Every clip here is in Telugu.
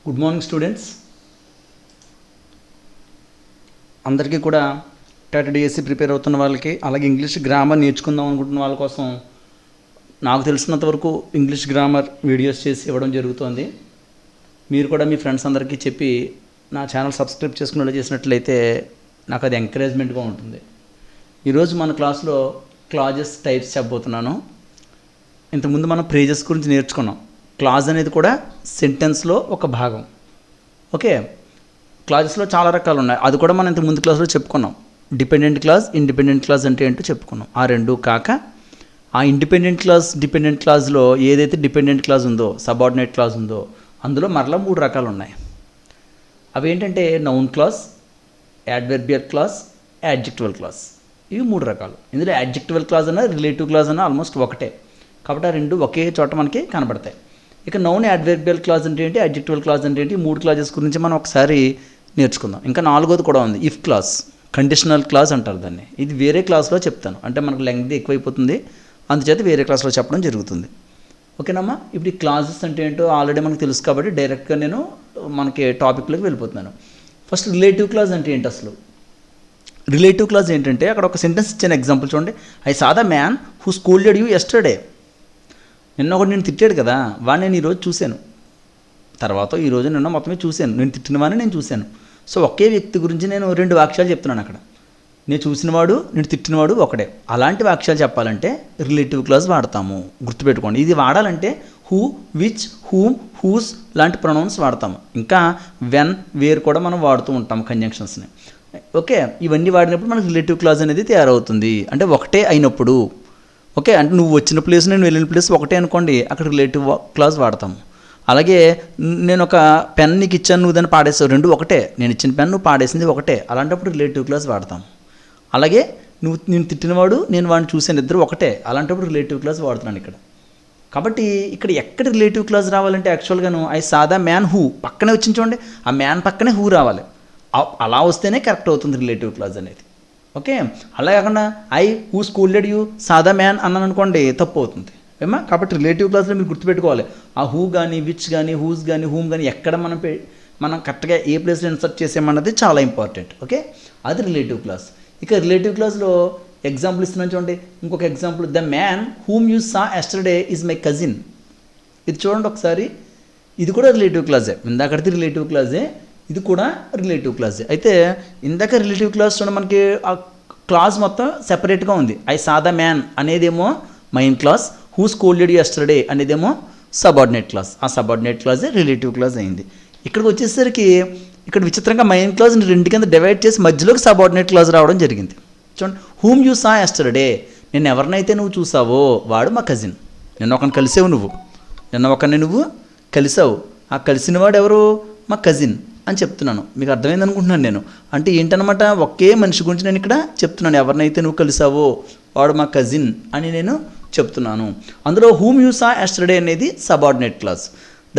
Good morning students. అందరికీ కూడా టాటా డిఎస్సి ప్రిపేర్ అవుతున్న వాళ్ళకి, అలాగే ఇంగ్లీష్ గ్రామర్ నేర్చుకుందాం అనుకుంటున్న వాళ్ళ కోసం నాకు తెలిసినంత వరకు ఇంగ్లీష్ గ్రామర్ వీడియోస్ చేసి ఇవ్వడం జరుగుతుంది. మీరు కూడా మీ ఫ్రెండ్స్ అందరికీ చెప్పి నా ఛానల్ సబ్స్క్రైబ్ చేసుకునేలా చేసినట్లయితే నాకు అది ఎంకరేజ్మెంట్గా ఉంటుంది. ఈరోజు మన క్లాస్లో క్లాజెస్ టైప్స్ చెప్పబోతున్నాను. ఇంతకుముందు మనం ఫ్రేజెస్ గురించి నేర్చుకున్నాం. క్లాజ్ అనేది కూడా సెంటెన్స్లో ఒక భాగం. ఓకే, క్లాజెస్లో చాలా రకాలు ఉన్నాయి. అది కూడా మనం ఇంతకు ముందు క్లాస్లో చెప్పుకున్నాం. డిపెండెంట్ క్లాజ్, ఇండిపెండెంట్ క్లాజ్ అంటే ఏంటో చెప్పుకున్నాం. ఆ రెండు కాక ఆ ఇండిపెండెంట్ క్లాజ్, డిపెండెంట్ క్లాజ్లో ఏదైతే డిపెండెంట్ క్లాజ్ ఉందో, సబార్డినేట్ క్లాజ్ ఉందో, అందులో మరలా 3 రకాలు ఉన్నాయి. అవి ఏంటంటే noun clause, adverbial clause, యాడ్జెక్టివల్ clause. ఇవి 3 రకాలు. ఇందులో యాడ్జెక్టివల్ క్లాజ్ అన్న రిలేటివ్ క్లాజ్ అన్న ఆల్మోస్ట్ ఒకటే, కాబట్టి ఆ రెండు ఒకే చోట మనకి కనబడతాయి. ఇక నౌన్, యాడ్వర్బియల్ క్లాజ్ అంటే ఏంటి, యాడ్జెక్టివల్ క్లాజ్ అంటే ఏంటి, 3 క్లాజెస్ గురించి మనం ఒకసారి నేర్చుకుందాం. ఇంకా 4వది కూడా ఉంది, ఇఫ్ క్లాజ్, కండిషనల్ క్లాజ్ అంటారు దాన్ని. ఇది వేరే క్లాస్లో చెప్తాను, అంటే మనకు లెంగ్త్ ఎక్కువైపోతుంది, అందుచేత వేరే క్లాస్లో చెప్పడం జరుగుతుంది. ఓకేనమ్మా. ఇప్పుడు ఈ క్లాజెస్ అంటే ఏంటో ఆల్రెడీ మనకు తెలుసు కాబట్టి డైరెక్ట్గా నేను మనకి టాపిక్లోకి వెళ్ళిపోతున్నాను. ఫస్ట్ రిలేటివ్ క్లాజ్ అంటే ఏంటి అసలు? రిలేటివ్ క్లాజ్ ఏంటంటే అక్కడ ఒక సెంటెన్స్ ఇచ్చిన ఎగ్జాంపుల్ చూడండి. I saw the man who scolded you yesterday. నిన్న ఒకటి నేను తిట్టాడు కదా, వాడిని నేను ఈరోజు చూశాను. తర్వాత ఈరోజు నిన్న మొత్తమే చూశాను, నేను తిట్టినవాడిని నేను చూశాను. సో ఒకే వ్యక్తి గురించి నేను 2 వాక్యాలు చెప్తున్నాను అక్కడ. నేను చూసినవాడు, నేను తిట్టినవాడు ఒకటే. అలాంటి వాక్యాలు చెప్పాలంటే రిలేటివ్ క్లాజ్ వాడతాము. గుర్తుపెట్టుకోండి, ఇది వాడాలంటే హూ, విచ్, హూమ్, హూస్ లాంటి ప్రొనౌన్స్ వాడతాము. ఇంకా వెన్, వేర్ కూడా మనం వాడుతూ ఉంటాము కంజంక్షన్స్ని. ఓకే, ఇవన్నీ వాడినప్పుడు మనకు రిలేటివ్ క్లాజ్ అనేది తయారవుతుంది. అంటే ఒకటే అయినప్పుడు. ఓకే, అంటే నువ్వు వచ్చిన ప్లేస్, నేను వెళ్ళిన ప్లేస్ ఒకటే అనుకోండి, అక్కడ రిలేటివ్ క్లాజ్ వాడతాము. అలాగే నేను ఒక పెన్ నీకు ఇచ్చాను, నువ్వు దాన్ని పాడేసావు, 2 ఒకటే. నేను ఇచ్చిన పెన్ నువ్వు పాడేసింది ఒకటే, అలాంటప్పుడు రిలేటివ్ క్లాజ్ వాడతాం. అలాగే నేను తిట్టినవాడు, నేను వాడిని చూసాను, ఇద్దరు ఒకటే, అలాంటప్పుడు రిలేటివ్ క్లాజ్ వాడుతున్నాను ఇక్కడ. కాబట్టి ఇక్కడ ఎక్కడ రిలేటివ్ క్లాజ్ రావాలంటే యాక్చువల్గాను I saw the man who పక్కనే వచ్చింది చూడండి, ఆ మ్యాన్ పక్కనే హూ రావాలి. అలా వస్తేనే కరెక్ట్ అవుతుంది రిలేటివ్ క్లాజ్ అనేది. ఓకే, అలా కాకుండా ఐ హూ స్కూల్డెడ్ యూ సాదా మ్యాన్ అన్నాను అనుకోండి, తప్పు అవుతుంది ఏమా. కాబట్టి రిలేటివ్ క్లాస్లో మీరు గుర్తుపెట్టుకోవాలి, ఆ హూ కానీ, విచ్ కానీ, హూస్ కానీ, హూమ్ కానీ ఎక్కడ మనం కరెక్ట్గా ఏ ప్లేస్లో ఇన్సర్ట్ చేసామన్నది చాలా ఇంపార్టెంట్. ఓకే, అది రిలేటివ్ క్లాస్. ఇక రిలేటివ్ క్లాస్లో ఎగ్జాంపుల్ ఇస్తున్నాను చూడండి. ఇంకొక example, the man whom you saw yesterday is my cousin. ఇది చూడండి ఒకసారి, ఇది కూడా రిలేటివ్ క్లాజే. ఇందాకడితే రిలేటివ్ క్లాజే, ఇది కూడా రిలేటివ్ క్లాజే. అయితే ఇందాక రిలేటివ్ క్లాజ్ చూడండి, మనకి ఆ క్లాజ్ మొత్తం సెపరేట్గా ఉంది. ఐ సా ద మ్యాన్ అనేదేమో main clause, who scolded yesterday అనేదేమో సబార్డినేట్ క్లాజ్. ఆ సబార్డినేట్ క్లాజే రిలేటివ్ క్లాజ్ అయింది. ఇక్కడికి వచ్చేసరికి ఇక్కడ విచిత్రంగా మెయిన్ క్లాజ్ని 2 కింద డివైడ్ చేసి మధ్యలోకి సబార్డినేట్ క్లాజ్ రావడం జరిగింది. చూడండి, హూమ్ యూ సా ఎస్టర్డే, నేను ఎవరినైతే నువ్వు చూసావో వాడు మా కజిన్. నిన్న ఒకరిని కలిసావు నువ్వు కలిసావు, ఆ కలిసిన వాడు ఎవరు? మా కజిన్ అని చెప్తున్నాను. మీకు అర్థమైంది అనుకుంటున్నాను నేను. అంటే ఏంటనమాట, ఒకే మనిషి గురించి నేను ఇక్కడ చెప్తున్నాను. ఎవరినైతే నువ్వు కలిసావో వాడు మా కజిన్ అని నేను చెప్తున్నాను. అందులో హూమ్ యూ సా ఎస్టర్డే అనేది subordinate clause.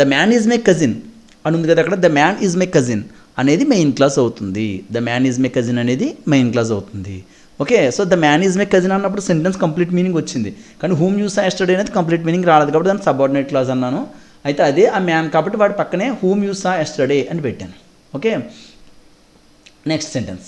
The man is my cousin అని ఉంది కదా అక్కడ, the man is my cousin అనేది మెయిన్ క్లాజ్ అవుతుంది. The man is my cousin అనేది మెయిన్ క్లాజ్ అవుతుంది. Okay, so the man is my cousin అన్నప్పుడు సెంటెన్స్ కంప్లీట్ మీనింగ్ వచ్చింది. కానీ హూమ్ యూ సా ఎస్టర్డే అనేది కంప్లీట్ మీనింగ్ రాలేదు, కాబట్టి దాన్ని సబార్డినేట్ క్లాజ్ అన్నాను. అయితే అదే ఆ మ్యాన్ కాబట్టి వాడి పక్కనే హూమ్ యూ సా ఎస్టర్డే అని పెట్టాను. Okay, next sentence.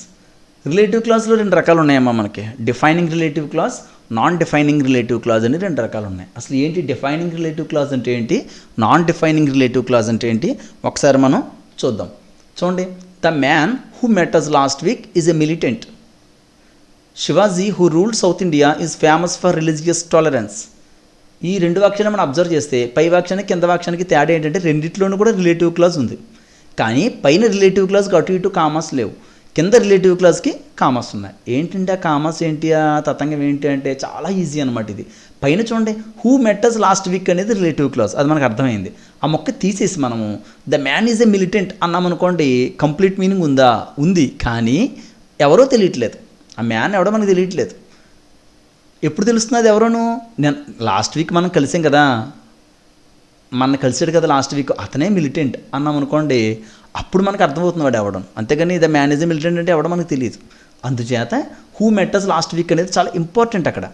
రిలేటివ్ క్లాజ్లో 2 రకాలు ఉన్నాయమ్మా మనకి. Defining relative clause, non defining relative clause అని 2 రకాలు ఉన్నాయి. అసలు ఏంటి డిఫైనింగ్ రిలేటివ్ క్లాజ్ అంటే ఏంటి, నాన్ డిఫైనింగ్ రిలేటివ్ క్లాజ్ అంటే ఏంటి ఒకసారి మనం చూద్దాం. చూడండి, the man who met us last week is a militant. Shivaji who ruled South India is famous for religious tolerance. ఈ 2 వాక్యాలను మనం అబ్జర్వ్ చేస్తే పై వాక్యానికి కింద వాక్యానికి తేడా ఏంటంటే రెండిట్లోనూ కూడా రిలేటివ్ క్లాజ్ ఉంది. కానీ పైన రిలేటివ్ క్లాజ్కి అటు ఇటు కామాస్ లేవు, కింద రిలేటివ్ క్లాజ్కి కామాస్ ఉన్నాయి. ఏంటంటే ఆ కామాస్ ఏంటి, ఆ తతంగం ఏంటి అంటే చాలా ఈజీ అనమాట. ఇది పైన చూడండి, who met us last week అనేది రిలేటివ్ క్లాజ్, అది మనకు అర్థమైంది. ఆ మొక్క తీసేసి మనము the man is a militant అన్నామనుకోండి, కంప్లీట్ మీనింగ్ ఉందా? ఉంది, కానీ ఎవరో తెలియట్లేదు. ఆ మ్యాన్ ఎవడో మనకు తెలియట్లేదు. ఎప్పుడు తెలుస్తున్నది ఎవరోను? నేను లాస్ట్ వీక్ మనం కలిసాం కదా, మన కలిసాడు కదా లాస్ట్ వీక్, అతనే మిలిటెంట్ అన్నాం అనుకోండి, అప్పుడు మనకు అర్థమవుతుంది వాడు ఎవడం. అంతేగాని the man is a militant అంటే ఎవడో మనకు తెలియదు. అందుచేత who met us last week అనేది చాలా ఇంపార్టెంట్ అక్కడ.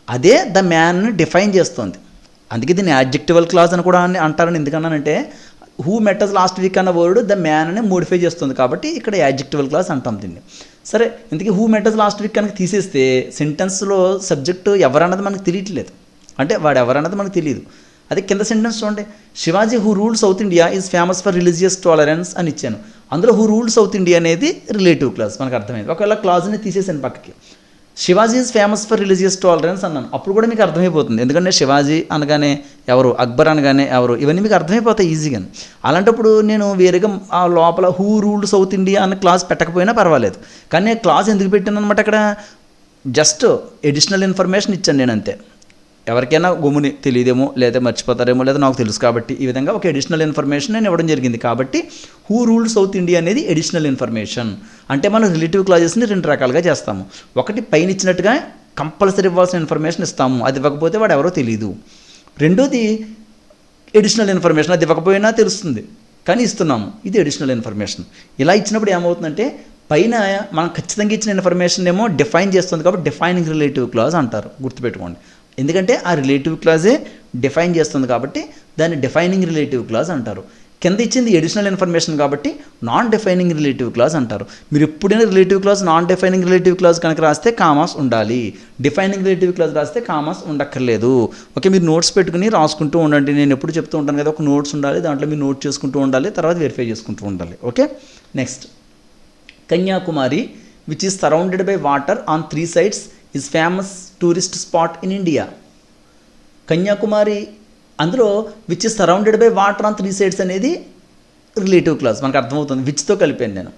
అదే ద మ్యాన్ని డిఫైన్ చేస్తుంది. అందుకే దీన్ని యాడ్జెక్టివల్ క్లాజ్ అని కూడా అంటారని ఎందుకన్నానంటే who met us last week అన్న వర్డ్ ద మ్యాన్ అని మోడిఫై చేస్తుంది కాబట్టి ఇక్కడ యాడ్జెక్టివల్ క్లాస్ అంటాం దీన్ని. సరే, ఇంతకీ who met us last week కనుక తీసేస్తే సెంటెన్స్లో సబ్జెక్టు ఎవరన్నది మనకు తెలియట్లేదు, అంటే వాడు ఎవరన్నది మనకు తెలియదు. అదే కింద సెంటెన్స్ చూడండి, Shivaji who rule south India is famous for religious tolerance అని ఇచ్చాను. అందులో హూ రూల్ సౌత్ ఇండియా అనేది రిలేటివ్ క్లాస్, మనకు అర్థమైంది. ఒకవేళ క్లాజ్ని తీసేసాను పక్కకి, Shivaji is famous for religious tolerance అన్నాను, అప్పుడు కూడా మీకు అర్థమైపోతుంది. ఎందుకంటే శివాజీ అనగానే ఎవరు, అక్బర్ అనగానే ఎవరు, ఇవన్నీ మీకు అర్థమైపోతాయి ఈజీగా. అలాంటప్పుడు నేను వేరేగా ఆ లోపల హూ రూల్డ్ సౌత్ ఇండియా అన్న క్లాస్ పెట్టకపోయినా పర్వాలేదు, కానీ క్లాస్ ఎందుకు పెట్టాను అనమాట, అక్కడ జస్ట్ ఎడిషనల్ ఇన్ఫర్మేషన్ ఇచ్చాను నేను అంతే. ఎవరికైనా గమ్ముని తెలియదేమో, లేదా మర్చిపోతారేమో, లేదా నాకు తెలుసు కాబట్టి ఈ విధంగా ఒక ఎడిషనల్ ఇన్ఫర్మేషన్ నేను ఇవ్వడం జరిగింది. కాబట్టి హూ రూల్డ్ సౌత్ ఇండియా అనేది ఎడిషనల్ ఇన్ఫర్మేషన్. అంటే మనం రిలేటివ్ క్లాజెస్ని 2 రకాలుగా చేస్తాము. ఒకటి పైన ఇచ్చినట్టుగా కంపల్సరీ ఇవ్వాల్సిన ఇన్ఫర్మేషన్ ఇస్తాము, అది ఇవ్వకపోతే వాడు ఎవరో తెలియదు. రెండోది ఎడిషనల్ ఇన్ఫర్మేషన్, అది ఇవ్వకపోయినా తెలుస్తుంది కానీ ఇస్తున్నాము, ఇది ఎడిషనల్ ఇన్ఫర్మేషన్. ఇలా ఇచ్చినప్పుడు ఏమవుతుందంటే పైన మనం ఖచ్చితంగా ఇచ్చిన ఇన్ఫర్మేషన్ ఏమో డిఫైన్ చేస్తుంది కాబట్టి డిఫైనింగ్ రిలేటివ్ క్లాజ్ అంటారు, గుర్తుపెట్టుకోండి. ఎందుకంటే ఆ రిలేటివ్ క్లాజే డిఫైన్ చేస్తుంది కాబట్టి దాన్ని డిఫైనింగ్ రిలేటివ్ క్లాజ్ అంటారు. కింద ఇచ్చింది ఎడిషనల్ ఇన్ఫర్మేషన్ కాబట్టి నాన్ డిఫైనింగ్ రిలేటివ్ క్లాజ్ అంటారు. మీరు ఎప్పుడైనా relative clause non defining relative clause కనుక రాస్తే కామాస్ ఉండాలి, డిఫైనింగ్ రిలేటివ్ క్లాజ్ రాస్తే కామాస్ ఉండక్కర్లేదు. ఓకే, మీరు నోట్స్ పెట్టుకుని రాసుకుంటూ ఉండండి. నేను ఎప్పుడు చెప్తూ ఉంటాను కదా, ఒక నోట్స్ ఉండాలి, దాంట్లో మీరు నోట్ చేసుకుంటూ ఉండాలి, తర్వాత వెరిఫై చేసుకుంటూ ఉండాలి. Okay, next, Kanyakumari which is surrounded by water on 3 sides is famous tourist spot in India. Kanyakumari అందులో which is surrounded by water on 3 sides అనేది రిలేటివ్ క్లాస్, మనకు అర్థమవుతుంది, విచ్తో కలిపాను నేను.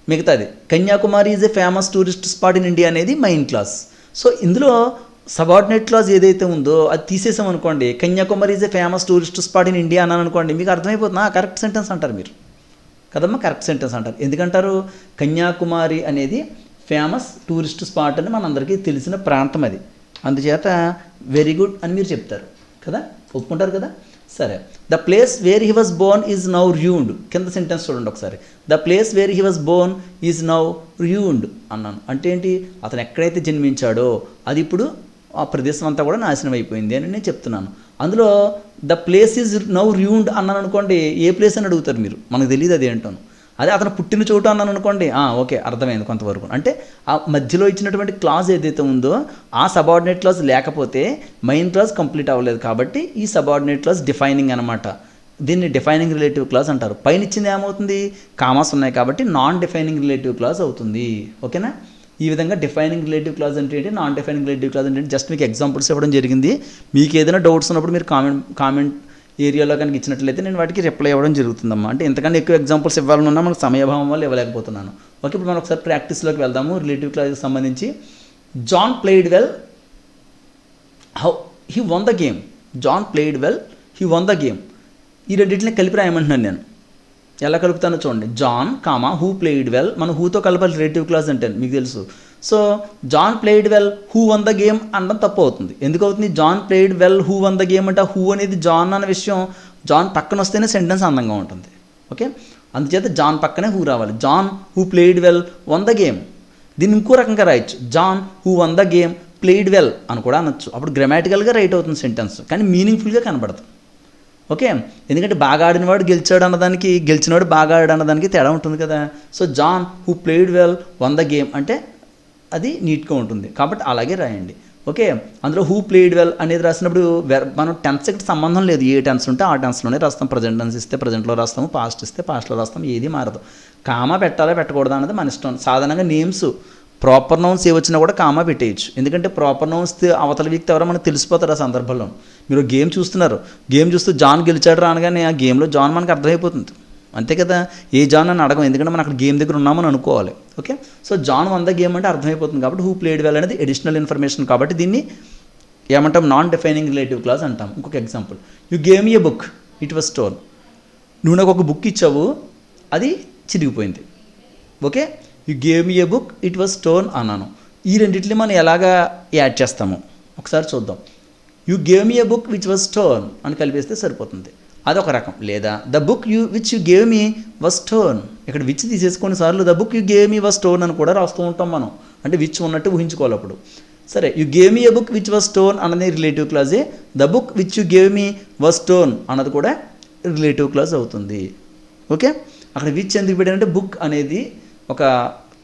మిగతాది Kanyakumari is a famous tourist spot in India అనేది మెయిన్ క్లాస్. సో ఇందులో సబార్డినేట్ క్లాజ్ ఏదైతే ఉందో అది తీసేసాం అనుకోండి, Kanyakumari is a famous tourist spot in India అన్నాను అనుకోండి, మీకు అర్థమైపోతుంది, కరెక్ట్ సెంటెన్స్ అంటారు మీరు కదమ్మా, కరెక్ట్ సెంటెన్స్ అంటారు. ఎందుకంటారు, కన్యాకుమారి అనేది ఫేమస్ టూరిస్ట్ స్పాట్ అని మనందరికీ తెలిసిన ప్రాంతం అది, అందుచేత వెరీ గుడ్ అని మీరు చెప్తారు కదా, ఒప్పుకుంటారు కదా. సరే, the place where he was born is now ruined. కింద సెంటెన్స్ చూడండి ఒకసారి, the place where he was born is now ruined అన్నాను. అంటే ఏంటి, అతను ఎక్కడైతే జన్మించాడో అది ఇప్పుడు ఆ ప్రదేశం అంతా కూడా నాశనం అయిపోయింది అని నేను చెప్తున్నాను. అందులో the place is now ruined అన్నాను అనుకోండి, ఏ ప్లేస్ అని అడుగుతారు మీరు, మనకు తెలియదు అది ఏంటోను. అదే అతను పుట్టిన చోటు అన్నాను అనుకోండి, ఓకే అర్థమైంది కొంతవరకు. అంటే ఆ మధ్యలో ఇచ్చినటువంటి క్లాజ్ ఏదైతే ఉందో ఆ సబార్డినేట్ క్లాజ్ లేకపోతే మెయిన్ క్లాజ్ కంప్లీట్ అవ్వలేదు, కాబట్టి ఈ సబార్డినేట్ క్లాజ్ డిఫైనింగ్ అనమాట. దీన్ని డిఫైనింగ్ రిలేటివ్ క్లాజ్ అంటారు. పైన ఇచ్చింది ఏమవుతుంది, కామాస్ ఉన్నాయి కాబట్టి నాన్ డిఫైనింగ్ రిలేటివ్ క్లాజ్ అవుతుంది. ఓకేనా, ఈ విధంగా డిఫైనింగ్ రిలేటివ్ క్లాజ్ అంటే ఏంటి, నాన్ డిఫైనింగ్ రిలేటివ్ క్లాజ్ అంటే జస్ట్ మీకు ఎగ్జాంపుల్స్ ఇవ్వడం జరిగింది. మీకు ఏదైనా డౌట్స్ ఉన్నప్పుడు మీరు కామెంట్ ఏరియాలో కనుక ఇచ్చినట్లయితే నేను వాటికి రిప్లై ఇవ్వడం జరుగుతుందమ్మా. అంటే ఎంతకన్నా ఎక్కువ ఎగ్జాంపుల్స్ ఇవ్వాలన్నా మనకు సమయభావం వల్ల ఇవ్వలేకపోతున్నాను. ఓకే, ఇప్పుడు మనం ఒకసారి ప్రాక్టీస్లోకి వెళ్దాము. రిలేటివ్ క్లాజ్కి సంబంధించి John played well he won the game. John played well he won the game. ఈ రెండింటిని కలిపి రాయమంటున్నాను నేను. ఎలా కలుపుతానో చూడండి, John comma who played well. మనం హూతో కలపాలి రిలేటివ్ క్లాజ్ అంటే మీకు తెలుసు. So John played well who won the game అనడం తప్పు అవుతుంది. ఎందుకు అవుతుంది, John played well who won the game అంటే హూ అనేది జాన్ అన్న విషయం జాన్ పక్కన వస్తేనే సెంటెన్స్ అందంగా ఉంటుంది. ఓకే, అందుచేత జాన్ పక్కనే హూ రావాలి. John who played well won the game. దీన్ని ఇంకో రకంగా రాయొచ్చు, John who won the game played well అని కూడా అనొచ్చు. అప్పుడు గ్రామాటికల్గా రైట్ అవుతుంది సెంటెన్స్, కానీ మీనింగ్ఫుల్గా కనబడుతుంది. ఓకే, ఎందుకంటే బాగా ఆడినవాడు గెలిచాడు అన్నదానికి గెలిచినవాడు బాగా ఆడాడు అన్నదానికి తేడా ఉంటుంది కదా. So John who played well won the game అంటే అది నీట్గా ఉంటుంది కాబట్టి అలాగే రాయండి. ఓకే, అందులో హూ ప్లేడ్ వెల్ అనేది రాసినప్పుడు మనం టెన్స్కి సంబంధం లేదు, ఏ టెన్స్ ఉంటే ఆ టెన్స్లోనే రాస్తాం. ప్రజెంట్ టెన్స్ ఇస్తే ప్రజెంట్లో రాస్తాము, పాస్ట్ ఇస్తే పాస్ట్లో రాస్తాము, ఏది మారదు. కామా పెట్టాలా పెట్టకూడదా అన్నది మన ఇష్టం. సాధారణంగా నేమ్స్ ప్రాపర్ నౌన్స్ ఏ వచ్చినా కూడా కామా పెట్టేయచ్చు, ఎందుకంటే ప్రాపర్ నౌన్స్ అవతల వ్యక్తి ఎవరో మనకు తెలిసిపోతారు ఆ సందర్భంలో. మీరు గేమ్ చూస్తున్నారు, గేమ్ చూస్తూ జాన్ గెలిచాడు రానగానే ఆ గేమ్లో జాన్ మనకు అర్థమైపోతుంది, అంతే కదా. ఏ జాన్ అని అడగం, ఎందుకంటే మనం అక్కడ గేమ్ దగ్గర ఉన్నామని అనుకోవాలి. Okay, so John won the game అంటే అర్థమైపోతుంది కాబట్టి హూ ప్లేడ్ వెల్ అనేది ఎడిషనల్ ఇన్ఫర్మేషన్ కాబట్టి దీన్ని ఏమంటాం, నాన్ డిఫైనింగ్ రిలేటివ్ క్లాజ్ అంటాం. ఇంకొక example, you gave a book it was స్టోన్. నువ్వు నాకు ఒక బుక్ ఇచ్చావు, అది చిరిగిపోయింది. Okay, you gave me a book it was స్టోన్ అన్నాను. ఈ రెండింటిని మనం ఎలాగా యాడ్ చేస్తాము ఒకసారి చూద్దాం. You gave me a book which was స్టోన్ అని కలిపేస్తే సరిపోతుంది, అదొక రకం. లేదా the book which you gave me was stone, ఇక్కడ విచ్ తీసేసుకొని సార్లు the book you gave me was స్టోన్ అని కూడా రాస్తూ ఉంటాం మనం, అంటే విచ్ ఉన్నట్టు ఊహించుకోవాలి అప్పుడు. సరే, you gave me a book which was స్టోన్ అన్నది రిలేటివ్ క్లాజే, the book which you gave me was స్టోన్ అన్నది కూడా రిలేటివ్ క్లాజ్ అవుతుంది. ఓకే, అక్కడ విచ్ ఎందుకు పెట్టారంటే బుక్ అనేది ఒక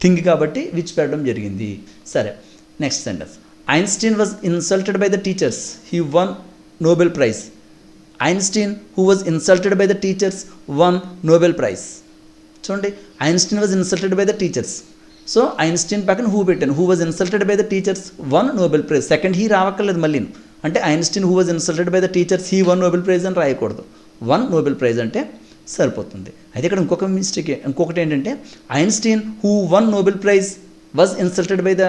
థింగ్ కాబట్టి విచ్ పెట్టడం జరిగింది. సరే, next sentence. Einstein was insulted by the teachers, he won Nobel prize. Einstein who was insulted by the teachers won Nobel prize. చూడండి, Einstein was insulted by the teachers. So Einstein పక్కన హూ పెట్టాను, who was insulted by the teachers won Nobel prize. Second he రావక్కర్లేదు మళ్ళీ, అంటే Einstein who was insulted by the teachers he won Nobel prize అని రాయకూడదు, వన్ నోబెల్ ప్రైజ్ అంటే సరిపోతుంది. అయితే ఇక్కడ ఇంకొక మిస్టేక్, ఇంకొకటి ఏంటంటే Einstein who one Nobel praise was insulted by the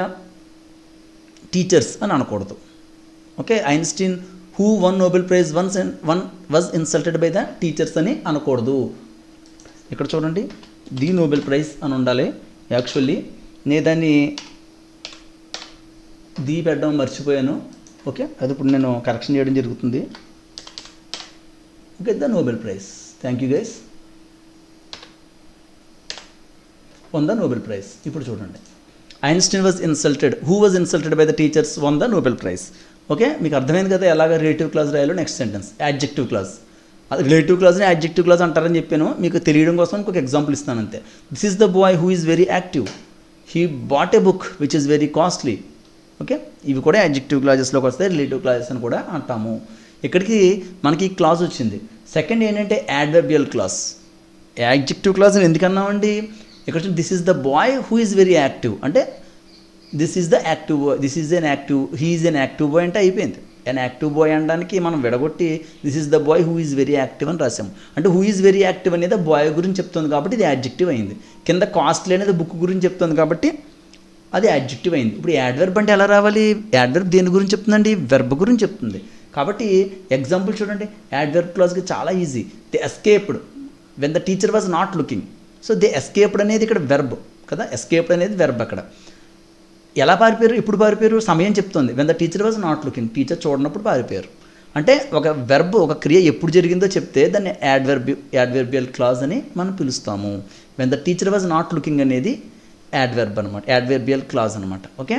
teachers అని అనకూడదు. Okay, Einstein who one Nobel praise one was insulted by the teachers అని అనకూడదు. ఇక్కడ చూడండి, ది నోబెల్ ప్రైజ్ అని ఉండాలి. యాక్చువల్లీ నేను దాన్ని ది పెట్టడం మర్చిపోయాను. ఓకే, అది ఇప్పుడు నేను కరెక్షన్ చేయడం జరుగుతుంది. Okay, the Nobel prize. Thank you guys. One the Nobel prize. ఇప్పుడు చూడండి, Einstein was insulted, who was insulted by the teachers one the Nobel prize. Okay, మీకు అర్థమైంది కదా ఎలాగ రిలేటివ్ క్లాజ్ రాయాలో. Next sentence, adjective clause. అది రిలేటివ్ క్లాజ్ని యాడ్జెక్టివ్ క్లాజ్ అంటారని చెప్పాను, మీకు తెలియడం కోసం ఇంకొక ఎగ్జాంపుల్ ఇస్తాను అంతే. This is the boy who is very active, he bought a book which is very costly. Okay, ఇవి కూడా యాడ్జెక్టివ్ క్లాజెస్లోకి వస్తాయి, రిలేటివ్ క్లాజెస్ అని కూడా అంటాము. ఇక్కడికి మనకి ఈ క్లాజ్ వచ్చింది. సెకండ్ ఏంటంటే యాడ్వర్బియల్ క్లాజ్. యాడ్జెక్టివ్ క్లాజ్ ఎందుకన్నామండి, ఇక్కడ this is the boy who is very active అంటే this is the active boy, this is an active, he is an active boy అంటే అయిపోయింది. ఎన్ యాక్టివ్ బాయ్ అనడానికి మనం విడగొట్టి this is the boy who is very active అని రాసాము. అంటే హూ ఈజ్ వెరీ యాక్టివ్ అనేది ఆ బాయ్ గురించి చెప్తుంది కాబట్టి ఇది యాడ్జెక్టివ్ అయింది. కింద కాస్ట్లీ అనేది బుక్ గురించి చెప్తుంది కాబట్టి అది యాడ్జెక్టివ్ అయింది. ఇప్పుడు యాడ్వర్బ్ అంటే ఎలా రావాలి, యాడ్వర్బ్ దేని గురించి చెప్తుందండి, వెర్బ్ గురించి చెప్తుంది. కాబట్టి ఎగ్జాంపుల్ చూడండి, యాడ్వర్బ్ క్లాజ్కి చాలా easy. They escaped when the teacher was not looking. So they escaped అనేది ఇక్కడ వెర్బ్ కదా, ఎస్కేప్డ్ అనేది వెర్బ్. అక్కడ ఎలా పారిపోయారు, ఇప్పుడు పారిపోయారు, సమయం చెప్తుంది. When the teacher was not looking, teacher చూడనప్పుడు పారిపోయారు. అంటే ఒక వెర్బ్, ఒక క్రియ ఎప్పుడు జరిగిందో చెప్తే దాన్ని యాడ్వర్బియల్ క్లాజ్ అని మనం పిలుస్తాము. When the teacher was not looking అనేది యాడ్వర్బ్ అనమాట, యాడ్వర్బియల్ క్లాజ్ అనమాట. ఓకే,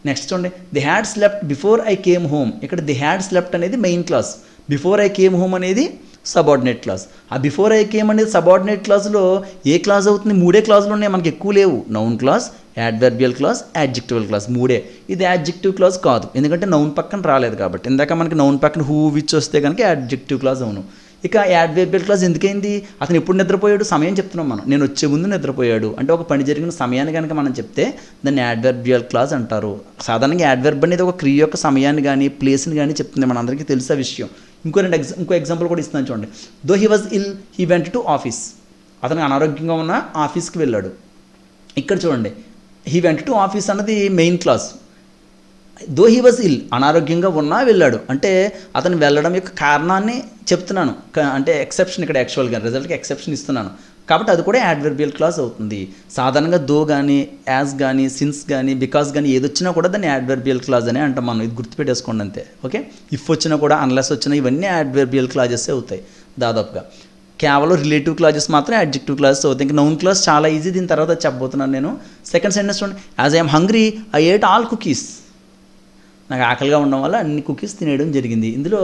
నెక్స్ట్ చూడండి, the had slept before I came home. ఇక్కడ ది హ్యాడ్ స్లెప్ట్ అనేది main clause, before I came home అనేది సబార్డినేట్ క్లాజ్. ఆ బిఫోర్ ఐ కేమ్ అనేది సబార్డినేట్ క్లాజ్లో ఏ క్లాజ్ అవుతుంది, మూడే క్లాజులు ఉన్నాయి, మనకి ఎక్కువ లేవు. Noun clause, adverbial clause, యాడ్జెక్టివల్ clause, మూడే. ఇది యాడ్జెక్టివ్ క్లాజ్ కాదు, ఎందుకంటే నౌన్ పక్కన రాలేదు కాబట్టి. ఇందాక మనకి నౌన్ పక్కన హూ విచ్ వస్తే కనుక యాడ్జెక్టివ్ క్లాజ్ అవును. ఇక యాడ్వర్బియల్ క్లాజ్ ఎందుకైంది, అతను ఎప్పుడు నిద్రపోయాడు, సమయం చెప్తున్నాం మనం. నేను వచ్చే ముందు నిద్రపోయాడు అంటే ఒక పని జరిగిన సమయాన్ని కనుక మనం చెప్తే దాన్ని యాడ్వర్బియల్ క్లాజ్ అంటారు. సాధారణంగా యాడ్వర్బ్ అనేది ఒక క్రియ యొక్క సమయాన్ని కానీ ప్లేస్ని కానీ చెప్తుంది, మనందరికీ తెలిసే విషయం. ఇంకో ఎగ్జాంపుల్ కూడా ఇస్తున్నాను చూడండి. Though he was ill he went to office. అతను అనారోగ్యంగా ఉన్న ఆఫీస్కి వెళ్ళాడు. ఇక్కడ చూడండి, హీ వెంట్ టు ఆఫీస్ అన్నది main clause. Though he was ill, అనారోగ్యంగా ఉన్నా వెళ్ళాడు అంటే అతను వెళ్ళడం యొక్క కారణాన్ని చెప్తున్నాను, అంటే ఎక్సెప్షన్ ఇక్కడ యాక్చువల్గా రిజల్ట్కి ఎక్సెప్షన్ ఇస్తున్నాను కాబట్టి అది కూడా యాడ్వర్బియల్ క్లాజ్ అవుతుంది. సాధారణంగా దో కానీ యాజ్ కానీ సిన్స్ కానీ బికాస్ కానీ ఏది వచ్చినా కూడా దాన్ని యాడ్వర్బియల్ క్లాజ్ అని అంటాం మనం. ఇది గుర్తుపెట్టేసుకోండి అంతే. ఓకే, ఇఫ్ వచ్చినా కూడా అన్లెస్ వచ్చినా ఇవన్నీ యాడ్వర్బియల్ క్లాజెస్ అవుతాయి దాదాపుగా. కేవలం రిలేటివ్ క్లాజెస్ మాత్రం యాడ్జెక్టివ్ క్లాజెస్ అవుతాయి. ఇంకా నౌన్ క్లాజ్ చాలా ఈజీ, దీని తర్వాత చెప్పబోతున్నాను నేను. సెకండ్ సెంటెన్స్ చూడండి, as I'm hungry I ate all cookies. నాకు ఆకలిగా ఉండడం వల్ల అన్ని కుకీస్ తినేయడం జరిగింది. ఇందులో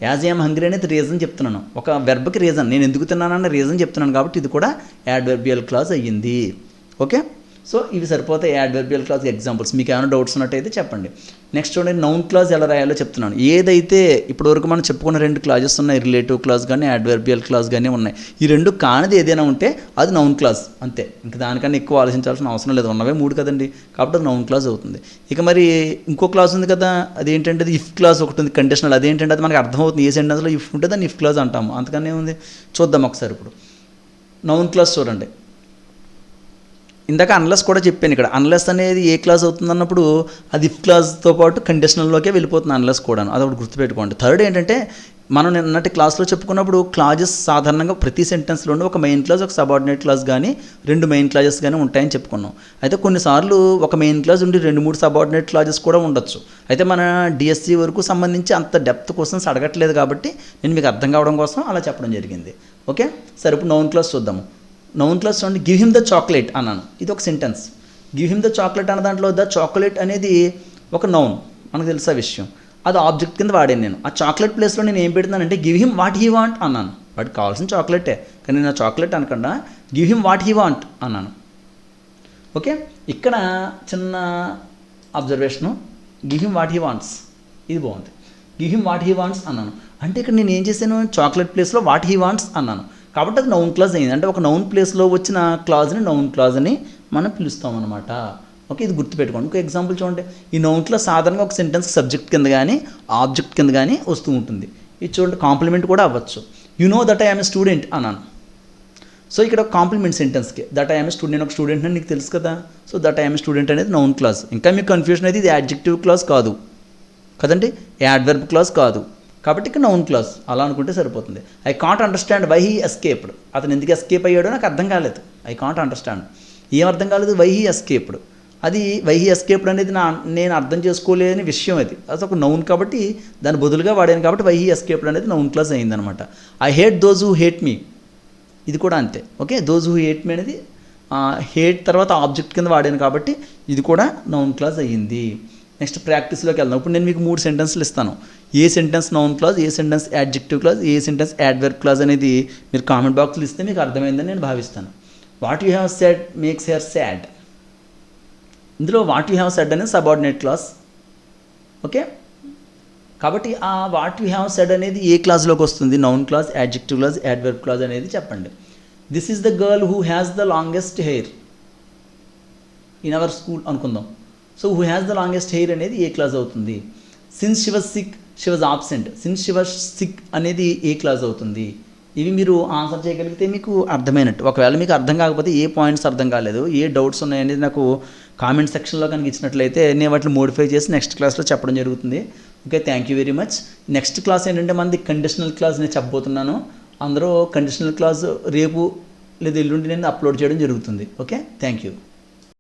యాజ్ ఐఎమ్ హంగ్రీ అనేది రీజన్ చెప్తున్నాను, ఒక వెర్బ్కి రీజన్, నేను ఎందుకు తిన్నానన్న రీజన్ చెప్తున్నాను కాబట్టి ఇది కూడా యాడ్వర్బియల్ క్లాజ్ అయ్యింది. ఓకే, సో ఇవి సరిపోతాయి యాడ్వర్బియల్ క్లాజ్ ఎగ్జాంపుల్స్. మీకు ఏమైనా డౌట్స్ ఉన్నట్టయితే చెప్పండి. నెక్స్ట్ చూడండి, నౌన్ క్లాజ్ ఎలా రాయాలో చెప్తున్నాను. ఏదైతే ఇప్పటివరకు మనం చెప్పుకున్న రెండు క్లాజెస్ ఉన్నాయి, రిలేటివ్ క్లాజ్ కానీ యాడ్వర్బియల్ క్లాజ్ కానీ ఉన్నాయి. ఈ రెండు కానిది ఏదైనా ఉంటే అది నౌన్ క్లాజ్ అంతే, ఇంకా దానికన్నా ఎక్కువ ఆలోచించాల్సిన అవసరం లేదు. ఉన్నవే మూడు కదండి, కాబట్టి అది నౌన్ క్లాజ్ అవుతుంది. ఇక మరి ఇంకో క్లాజ్ ఉంది కదా, అదేంటంటే అది ఇఫ్ క్లాజ్ ఒకటి ఉంది, కండిషనల్. అదేంటంటే అది మనకు అర్థమవుతుంది, ఏ సెంటెన్స్లో ఇఫ్ ఉంటే దాన్ని ఇఫ్ క్లాజ్ అంటాము. అంతకనే ఉంది, చూద్దాం ఒకసారి. ఇప్పుడు నౌన్ క్లాజ్ చూడండి, ఇందాక అన్లెస్ కూడా చెప్పాను. ఇక్కడ అన్లెస్ అనేది ఏ క్లాజ్ అవుతుంది అన్నప్పుడు అది ఇఫ్ క్లాజ్తో పాటు కండిషనల్లోకే వెళ్ళిపోతుంది అన్లెస్ కూడాను, అదొకటి గుర్తుపెట్టుకోండి. థర్డ్ ఏంటంటే మనం నిన్నటి క్లాస్లో చెప్పుకున్నప్పుడు క్లాజెస్ సాధారణంగా ప్రతి సెంటెన్స్లోనూ ఒక మెయిన్ క్లాజ్, ఒక సబార్డినేట్ క్లాజ్ కానీ రెండు మెయిన్ క్లాజెస్ కానీ ఉంటాయని చెప్పుకున్నాం. అయితే కొన్నిసార్లు ఒక మెయిన్ క్లాజ్ ఉండి 2-3 సబార్డినేట్ క్లాజెస్ కూడా ఉండొచ్చు. అయితే మన డిఎస్సి వరకు సంబంధించి అంత డెప్త్ క్వశ్చన్స్ అడగట్లేదు కాబట్టి నేను మీకు అర్థం కావడం కోసం అలా చెప్పడం జరిగింది. ఓకే, సరే ఇప్పుడు నౌన్ క్లాజ్ చూద్దాము. నౌన్ క్లాజ్ చూడండి, గివ్ హిమ్ ద చాక్లెట్ అన్నాను, ఇది ఒక sentence. Give him the chocolate అన్న దాంట్లో ద చాక్లెట్ అనేది ఒక నౌన్, మనకు తెలిసే విషయం. అది ఆబ్జెక్ట్ కింద వాడాను నేను. ఆ చాక్లెట్ ప్లేస్లో నేను ఏం పెడుతున్నానంటే give him what he want అన్నాను. వాడికి కావాల్సిన చాక్లెటే, కానీ నేను చాక్లెట్ అనకుండా give him what he want అన్నాను. ఓకే, ఇక్కడ చిన్న observation, give him what he wants, ఇది బాగుంది. Give him what he wants అన్నాను అంటే ఇక్కడ నేను ఏం చేశాను, చాక్లెట్ ప్లేస్లో వాట్ హీ వాంట్స్ అన్నాను కాబట్టి అది నౌన్ క్లాజ్ అయింది. అంటే ఒక నౌన్ ప్లేస్లో వచ్చిన క్లాజ్ని నౌన్ క్లాజ్ అని మనం పిలుస్తాం అనమాట. ఓకే, ఇది గుర్తుపెట్టుకోండి. ఇంకో ఎగ్జాంపుల్ చూడండి. ఈ నౌన్ క్లాజ్ సాధారణంగా ఒక సెంటెన్స్ సబ్జెక్ట్ కింద కానీ ఆబ్జెక్ట్ కింద కానీ వస్తూ ఉంటుంది. ఇది చూడండి, కాంప్లిమెంట్ కూడా అవ్వచ్చు. You know that I'm a student అన్నాను. సో ఇక్కడ కాంప్లిమెంట్ సెంటెన్స్కి దట్ ఐఎమ్ ఏ స్టూడెంట్, నేను ఒక స్టూడెంట్ అని నీకు తెలుసు కదా. So that I'm a student అనేది నౌన్ క్లాజ్. ఇంకా మీకు కన్ఫ్యూజన్ అయితే ఇది యాడ్జెక్టివ్ క్లాజ్ కాదు కదండి, యాడ్వర్బ్ క్లాజ్ కాదు, కాబట్టి ఇక్కడ నౌన్ క్లాజ్ అలా అనుకుంటే సరిపోతుంది. I can't understand why he escaped, అతను ఎందుకు ఎస్కేప్ అయ్యాడో నాకు అర్థం కాలేదు. ఐ కాంట్ అండర్స్టాండ్, ఏం అర్థం కాలేదు, వై హీ ఎస్కేప్డ్. అది వై హీ ఎస్కేప్డ్ అనేది నేను అర్థం చేసుకోలేని విషయం, అది ఒక నౌన్ కాబట్టి దాని బదులుగా వాడాను కాబట్టి వై హీ ఎస్కేప్డ్ అనేది నౌన్ క్లాజ్ అయిందనమాట. I hate those who hate me, ఇది కూడా అంతే. Okay, those who hate me అనేది హేట్ తర్వాత ఆబ్జెక్ట్ కింద వాడాను కాబట్టి ఇది కూడా నౌన్ క్లాజ్ అయ్యింది. నెక్స్ట్ ప్రాక్టీస్లోకి వెళ్దాం. ఇప్పుడు నేను మీకు 3 సెంటెన్స్లు ఇస్తాను. ఏ సెంటెన్స్ నౌన్ క్లాజ్, ఏ సెంటెన్స్ యాడ్జెక్టివ్ క్లాజ్, ఏ సెంటెన్స్ యాడ్వర్బ్ క్లాజ్ అనేది మీరు కామెంట్ బాక్స్లో ఇస్తే మీకు అర్థమైందని నేను భావిస్తాను. What you have said makes her sad, ఇందులో వాట్ యూ హ్యావ్ సెడ్ అనేది సబార్డినేట్ క్లాజ్. ఓకే, కాబట్టి ఆ వాట్ యూ హ్యావ్ సెడ్ అనేది ఏ క్లాజ్లోకి వస్తుంది, noun clause, adjective clause, adverb clause అనేది చెప్పండి. This is the girl who has the longest hair in our school అనుకుందాం. So who has the longest hair అనేది ఏ క్లాజ్ అవుతుంది. Since she was sick she was absent, since she was sick అనేది ఏ క్లాజ్ అవుతుంది. ఇవి మీరు ఆన్సర్ చేయగలిగితే మీకు అర్థమైనట్టు. ఒకవేళ మీకు అర్థం కాకపోతే, ఏ పాయింట్స్ అర్థం కాలేదు, ఏ డౌట్స్ ఉన్నాయనేది నాకు కామెంట్ సెక్షన్లో కనుక ఇచ్చినట్లయితే నేను వాటిని మోడిఫై చేసి నెక్స్ట్ క్లాస్లో చెప్పడం జరుగుతుంది. Okay, thank you very much. Next class ఏంటంటే మనది కండిషనల్ క్లాస్ నేను చెప్పబోతున్నాను. అందరూ కండిషనల్ క్లాస్ రేపు లేదా ఎల్లుండి నేను అప్లోడ్ చేయడం జరుగుతుంది. Okay, thank you.